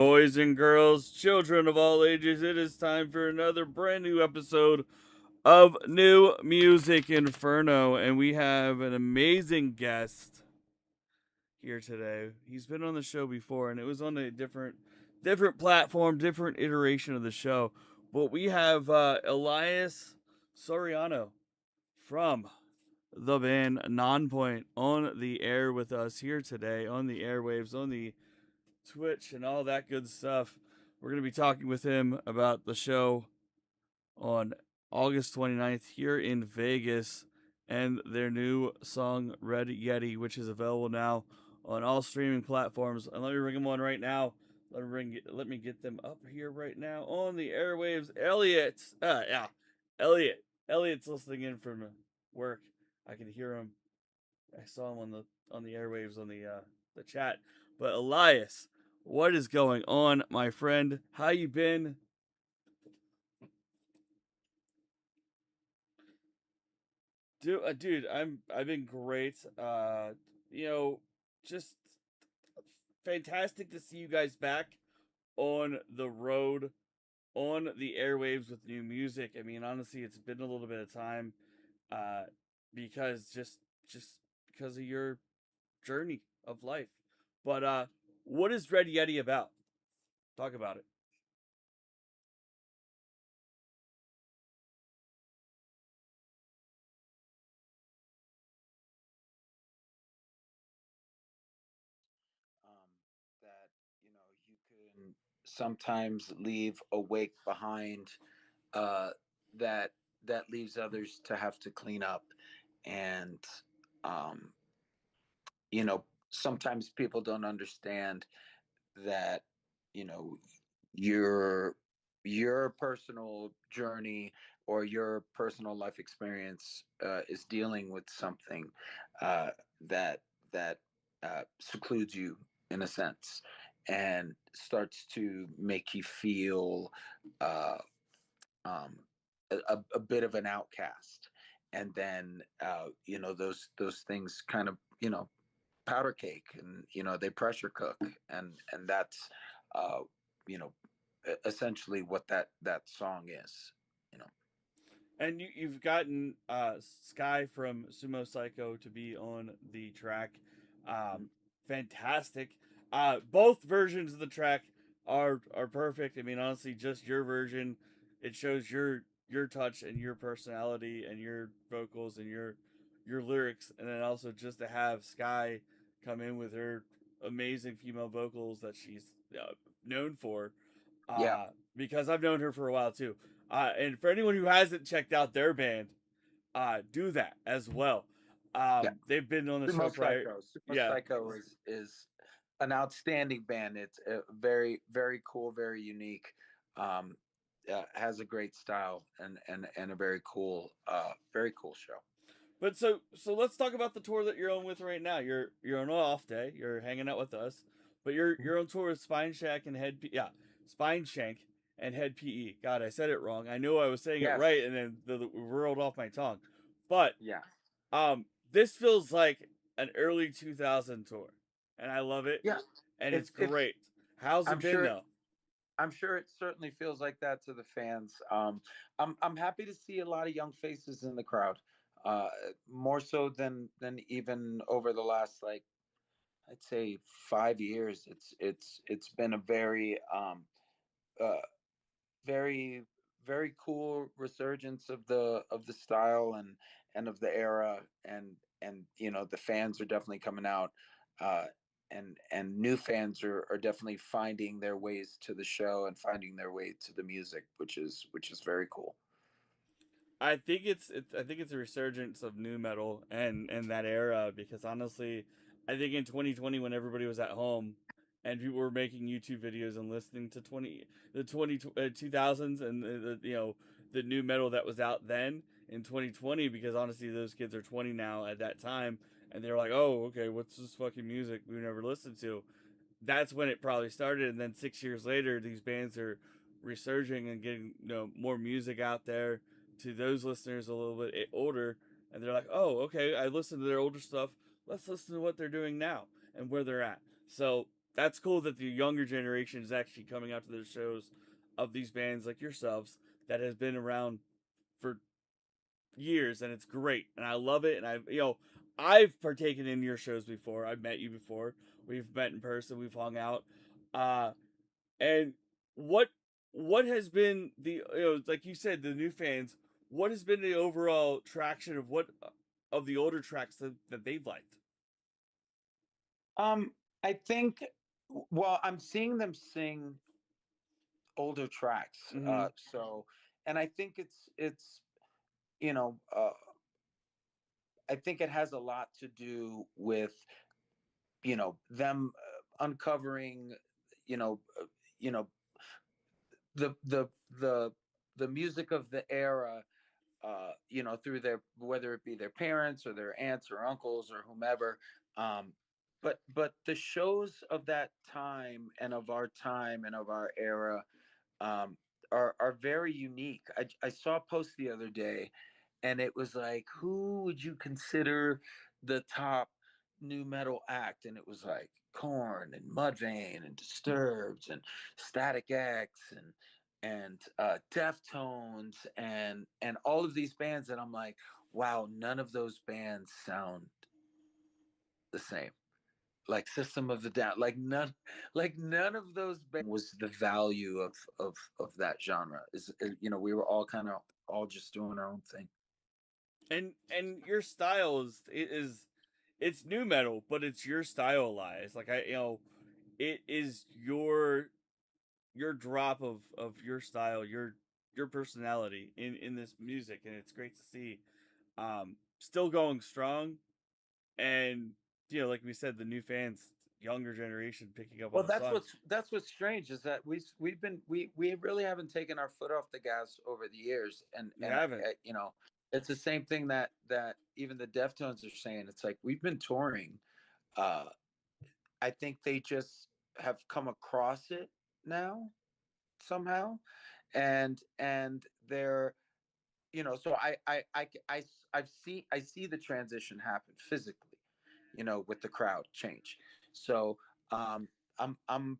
Boys and girls, children of all ages, it is time for another brand new episode of New Music Inferno, and we have an amazing guest here today. He's been on the show before, and it was on a different platform, different iteration of the show. But we have Elias Soriano from the band Nonpoint on the air with us here today on the airwaves, on the Twitch, and all that good stuff. We're going to be talking with him about the show on August 29th here in Vegas and their new song Red Yeti, which is available now on all streaming platforms. And let me bring them on right now. Let me get them up here right now on the airwaves. Elliot. Elliot's listening in from work. I can hear him. I saw him on the airwaves on the chat. But Elias, what is going on, my friend? How you been? Dude, I've been great. You know, just fantastic to see you guys back on the road, on the airwaves with new music. I mean, honestly, it's been a little bit of time, uh, because just because of your journey of life. But what is Red Yeti about? Talk about it. um, that you can sometimes leave a wake behind uh, that leaves others to have to clean up, and um, sometimes people don't understand that you know your your personal journey or your personal life experience is dealing with something uh, that secludes you in a sense and starts to make you feel uh, um, a bit of an outcast. And then those things kind of powder cake, and they pressure cook, and that's uh you know essentially what that song is you know And you've gotten Sky from Sumo Psycho to be on the track. Um, Fantastic. Both versions of the track are perfect. I mean, honestly, just your version, it shows your touch and your personality and your vocals and your lyrics, and then also just to have Sky come in with her amazing female vocals that she's known for. yeah, Because I've known her for a while too. And for anyone who hasn't checked out their band, do that as well. yeah. They've been on the show Sumo prior. Psycho. Sumo Yeah, Psycho is an outstanding band. It's very, very cool, very unique. Um, has a great style and a very cool show. but so let's talk about the tour that you're on with right now. You're on an off day. You're hanging out with us, but you're on tour with Spine Shack and Spine Shank and Head PE. God, I said it wrong. I knew I was saying it Yes. right, and then rolled off my tongue. But Yeah. this feels like an early 2000 tour, and I love it, Yeah. and it's It's. great. How's I'm it been sure. though? I'm sure it certainly feels like that to the fans. I'm happy to see a lot of young faces in the crowd, uh, more so than even over the last, like, I'd say 5 years. It's been a uh, very very cool resurgence of the style and of the era, and the fans are definitely coming out, uh, and new fans are definitely finding their ways to the show and finding their way to the music, which is very cool. I think it's a resurgence of new metal and that era because honestly, I think in 2020 when everybody was at home and people were making YouTube videos and listening to 2000s and the new metal that was out then in 2020 because honestly those kids are 20 now at that time and they're like, "Oh, okay, what's this fucking music we never listened to?" That's when it probably started. And then 6 years later, these bands are resurging and getting more music out there to those listeners a little bit older, and they're like, oh, okay, I listened to their older stuff. Let's listen to what they're doing now and where they're at. So that's cool that the younger generation is actually coming out to the shows of these bands like yourselves that has been around for years, and it's great, and I love it. And I've partaken in your shows before. I've met you before. We've met in person. We've hung out. Uh, and what what has been the like you said, the new fans? What has been the overall traction of what of the older tracks that they've liked? I think, well, I'm seeing them sing older tracks. Mm-hmm. So, and I think it's you know, I think it has a lot to do with them uncovering, you know, you know the the the the music of the era, through their, whether it be their parents or their aunts or uncles or whomever. Um, but the shows of that time and of our time and of our era, um, are very unique. I saw a post the other day, and it was like, who would you consider the top new metal act? And it was like Corn and Mudvayne and Disturbed and Static X and Deftones and all of these bands. And I'm like, wow, none of those bands sound the same. Like System of the Down, like none of those bands was the value of that genre. We were all kind of all just doing our own thing. And your style is it's new metal, but it's your stylized. Like it is your drop of your style, your personality in this music, and it's great to see. Still going strong, and like we said, the new fans, younger generation picking up on Well, the songs. that's what's strange is that we really haven't taken our foot off the gas over the years, We haven't. it's the same thing that even the Deftones are saying. It's like we've been touring. Uh, I think they just have come across it now somehow, and they're, so I see the transition happen physically, with the crowd change. So um, I'm I'm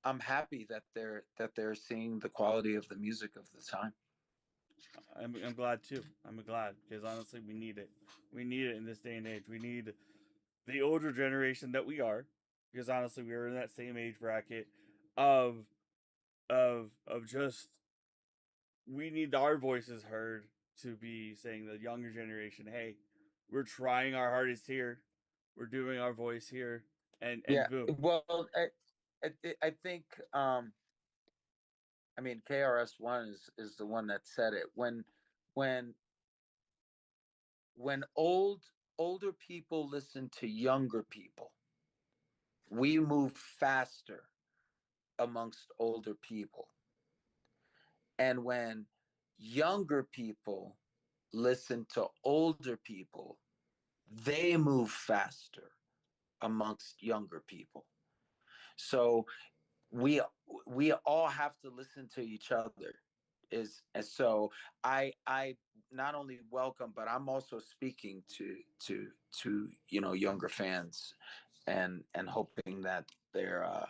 I'm happy that they're seeing the quality of the music of the time. I'm glad too. I'm glad because honestly, we need it. We need it in this day and age. We need the older generation that we are, because honestly, we are in that same age bracket of just we need our voices heard to be saying the younger generation, hey, we're trying our hardest here, we're doing our voice here, and Yeah, boom. well, I think, I mean, KRS-One is the one that said it. When when older people listen to younger people, we move faster amongst older people. And when younger people listen to older people, they move faster amongst younger people. So we we all have to listen to each other. Is and so I not only welcome, but I'm also speaking to younger fans, and hoping that they're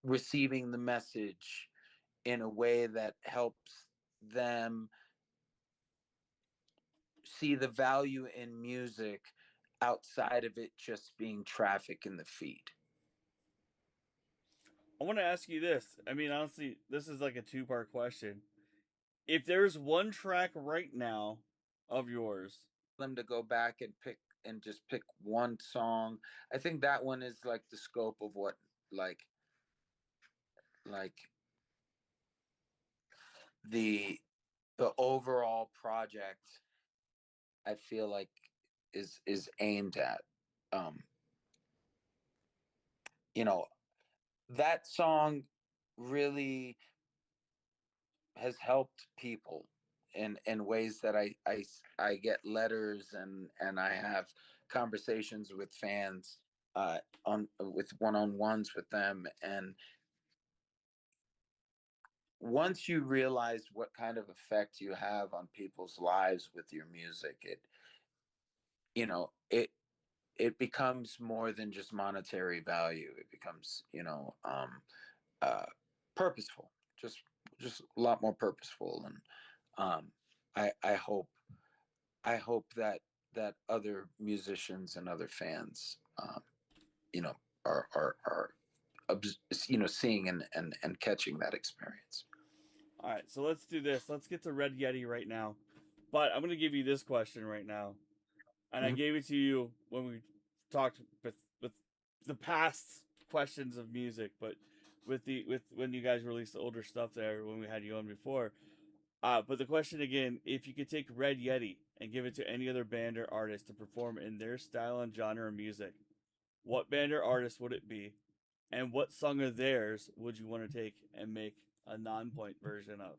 receiving the message in a way that helps them see the value in music outside of it just being traffic in the feed. I want to ask you this. I mean, honestly, this is like a two-part question. If there's one track right now of yours, Them to go back and just pick one song. I think that one is like the scope of what, like like the the overall project, I feel like is aimed at. Um, you know, that song really has helped people in ways that I get letters, and I have conversations with fans, on with one-on-ones with them. And once you realize what kind of effect you have on people's lives with your music, it it becomes more than just monetary value. It becomes, uh, purposeful, just a lot more purposeful. And um, I hope that other musicians and other fans, you know, are seeing and catching that experience. All right, so let's do this. Let's get to Red Yeti right now. But I'm gonna give you this question right now, and I Mhm. gave it to you when we talked with the past questions of music, but with when you guys released the older stuff there when we had you on before. But the question again: if you could take Red Yeti and give it to any other band or artist to perform in their style and genre of music, what band or artist would it be, and what song of theirs would you want to take and make a non-point version of?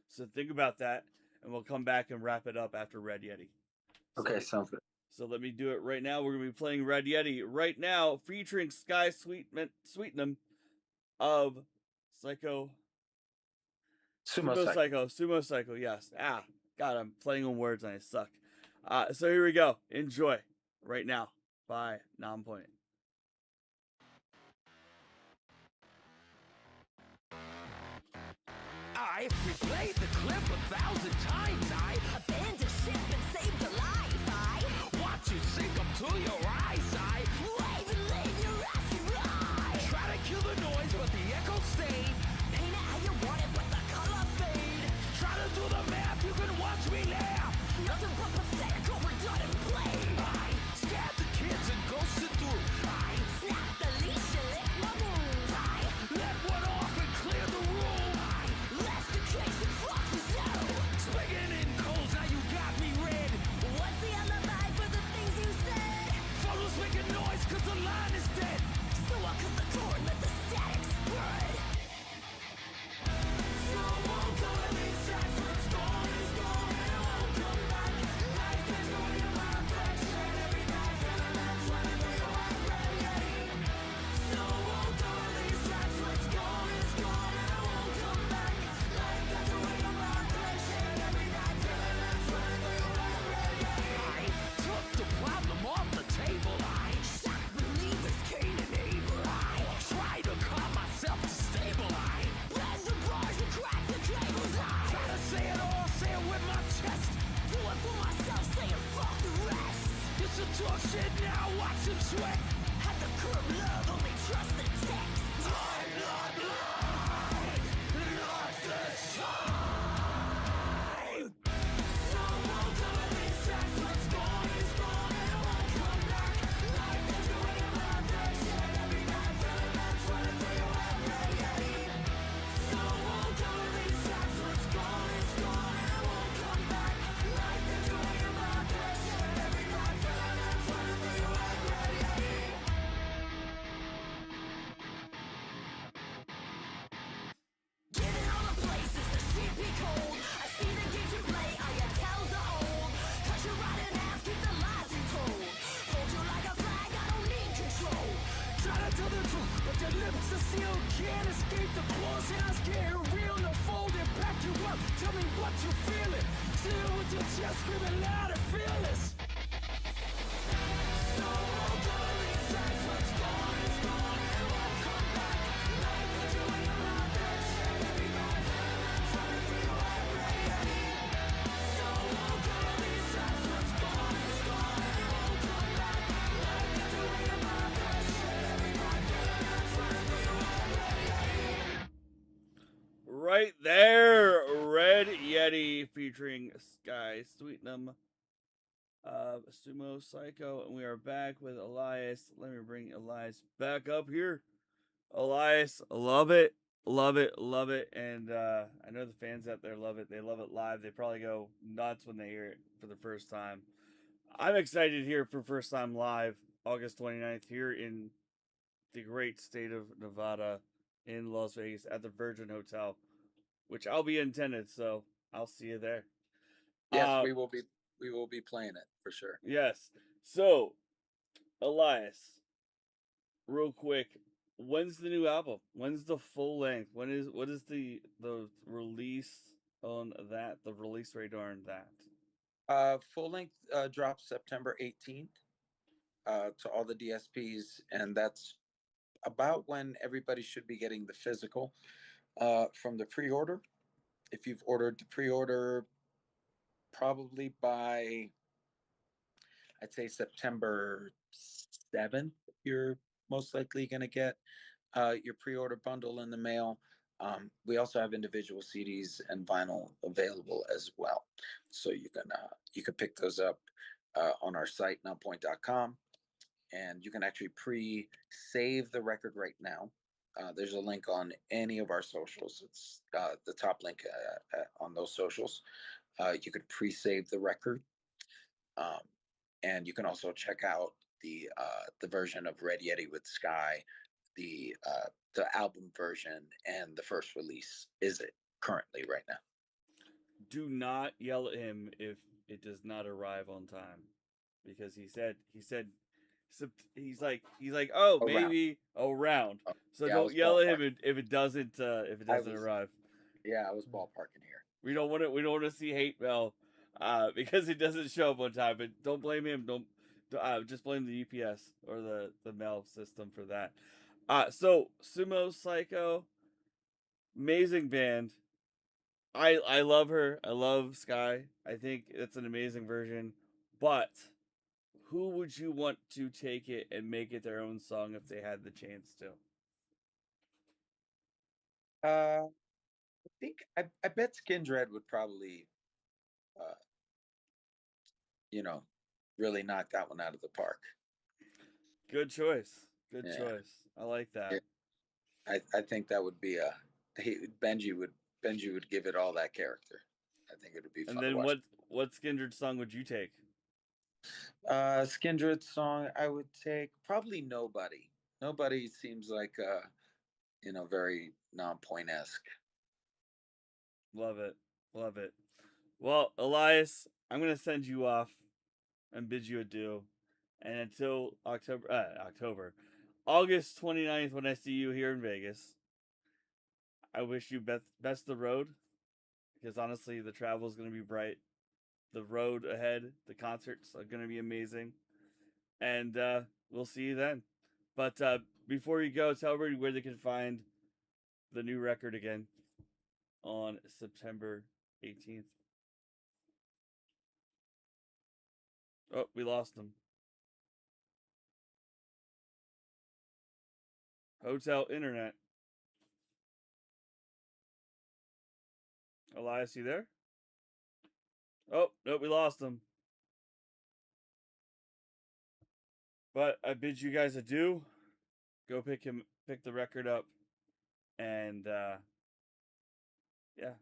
So think about that, and we'll come back and wrap it up after Red Yeti. Okay, So, sounds good. so let me do it right now. We're gonna be playing Red Yeti right now, featuring Sky Sweetnam of Psycho Sumo Cycle. Sumo Psycho. Yes. God, I'm playing on words and I suck. So here we go. Enjoy right now by Nonpoint. I replayed the clip 1,000 times. I abandoned ship and saved a life. I watch you sink up to your eyes. I wave and leave you asking why. Try to kill the noise, but the echo stayed. Paint it how you want it, but the color fade. Try to do the math, you can watch me laugh. Nothing but pathetic, overdone and blame. I scared the kids and ghosted through. I snapped the leash and licked my wounds. I let one off and cleared the room. I left the case and fuck you so. Swinging in coals, now you got me red. What's the alibi for the things you said? Photos making noise cause the line is dead. So I cut the cord, let the static spread. So won't go to these tracks, what's gone is gone and it won't come back. Life is going in my direction every night, feeling that's running through your heart, Red Yeti. So won't go to these tracks, what's gone is gone and it won't come back. Life got to wait on my direction every night, feeling that's running through your heart, Red Yeti. I took the problem off the table. I shock believers, Cain and Abel. I tried to calm myself to stable. I blend the bars and crack the cables. I try to say it all, say it with my chest. Do it for myself, saying fuck the rest. Used to talk shit, now watch him sweat. Had the curb love, only trust the text. I'm not blind, not this time. So won't go to these tracks, what's gone is gone and it won't come back. Life is going in my direction every night, feeling that's running through your head, Red Yeti. So won't go to these tracks, what's gone is gone and it won't come back. Life is going in my direction every night, feeling that's running through your head, Red Yeti. Given all the places the shit be cold, I see the games you play, all your tales are old. Cut you right in half, keep the lies you told. Fold you like a flag, I don't need control. Try to tell the truth, but your lips are sealed. Can't escape the bullshit, getting real. No fold it, back you up, tell me what you feeling. Still with your chest screaming loud and fearless. So won't go to these tracks, what's gone is gone and it won't come back. Life is going in my direction every night, feeling that's running through your head, Red Yeti. So won't go to these tracks, what's gone is gone and it won't come back. Life is going in my direction every night, feeling that's running through your head, Red Yeti. Right there, Red Yeti featuring Sky Sweetnam of Sumo Psycho, and we are back with Elias. Let me bring Elias back up here. Elias, love it, love it, love it, and I know the fans out there love it. They love it live. They probably go nuts when they hear it for the first time. I'm excited to hear it for first time live, August 29th, here in the great state of Nevada in Las Vegas at the Virgin Hotel, which I'll be in attendance, so I'll see you there. Yes, Uh, we will be playing it for sure. yes. So, Elias, real quick, when's the new album? When's the full length? What is the release on that? The release radar on that? Full length drops September 18th. to all the DSPs, and that's about when everybody should be getting the physical from the pre-order. If you've ordered the pre-order, probably by I'd say September 7th, you're most likely going to get your pre-order bundle in the mail. We also have individual CDs and vinyl available as well, so you can pick those up on our site nonpoint.com, and you can actually pre-save the record right now. There's a link on any of our socials. It's the top link on those socials. You could pre-save the record, um, and you can also check out the version of Red Yeti with Sky, the album version, and the first release is it currently right now. Do not yell at him if it does not arrive on time, because he's like, oh, Around. maybe around. Oh, So yeah, I don't was yell at him ballparking. if it doesn't I was arrive. yeah, I was ballparking here. We don't want to see hate mail because it doesn't show up on time. But don't blame him. Don't just blame the UPS or the mail system for that. So Sumo Psycho, amazing band. I love her. I love Sky. I think it's an amazing version. But who would you want to take it and make it their own song if they had the chance to? I think I bet Skindred would probably uh, you know really knock that one out of the park. Good choice. Good Yeah, choice. I like yeah. that. I think that would be a Benji would give it all that character. I think it would be And fun to then watch. what Skindred song would you take? Skindred song I would take probably Nobody. Nobody seems like very non-point esque. Love it. Love it. Well, Elias, I'm gonna send you off and bid you adieu. And until August 29th, when I see you here in Vegas, I wish you best the road, because honestly, the travel is gonna be bright. The road ahead, the concerts are gonna be amazing, and we'll see you then. But before you go, tell everybody where they can find the new record again on September 18th. Oh, we lost him. Hotel internet. Elias, you there? Oh, nope, we lost him. But I bid you guys adieu. Go pick the record up, and yeah,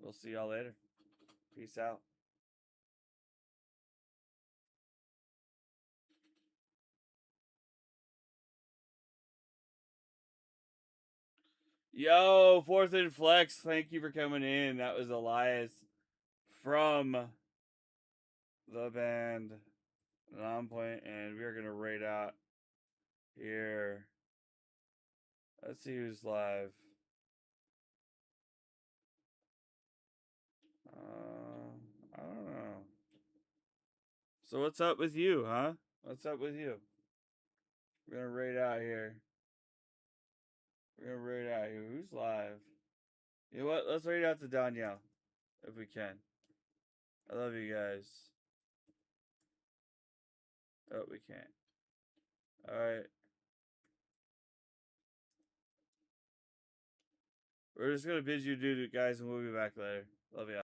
we'll see y'all later. Peace out. Yo, Fourth and Flex, thank you for coming in. That was Elias from the band Nonpoint, and we're gonna rate out here. Let's see who's live. I don't know. So what's up with you, huh? What's up with you? We're gonna rate out here. We're gonna rate out here. Who's live? You know what? Let's rate out to Danielle, if we can. I love you guys. Oh, we can't. Alright. We're just gonna bid you do it, guys, and we'll be back later. Love you.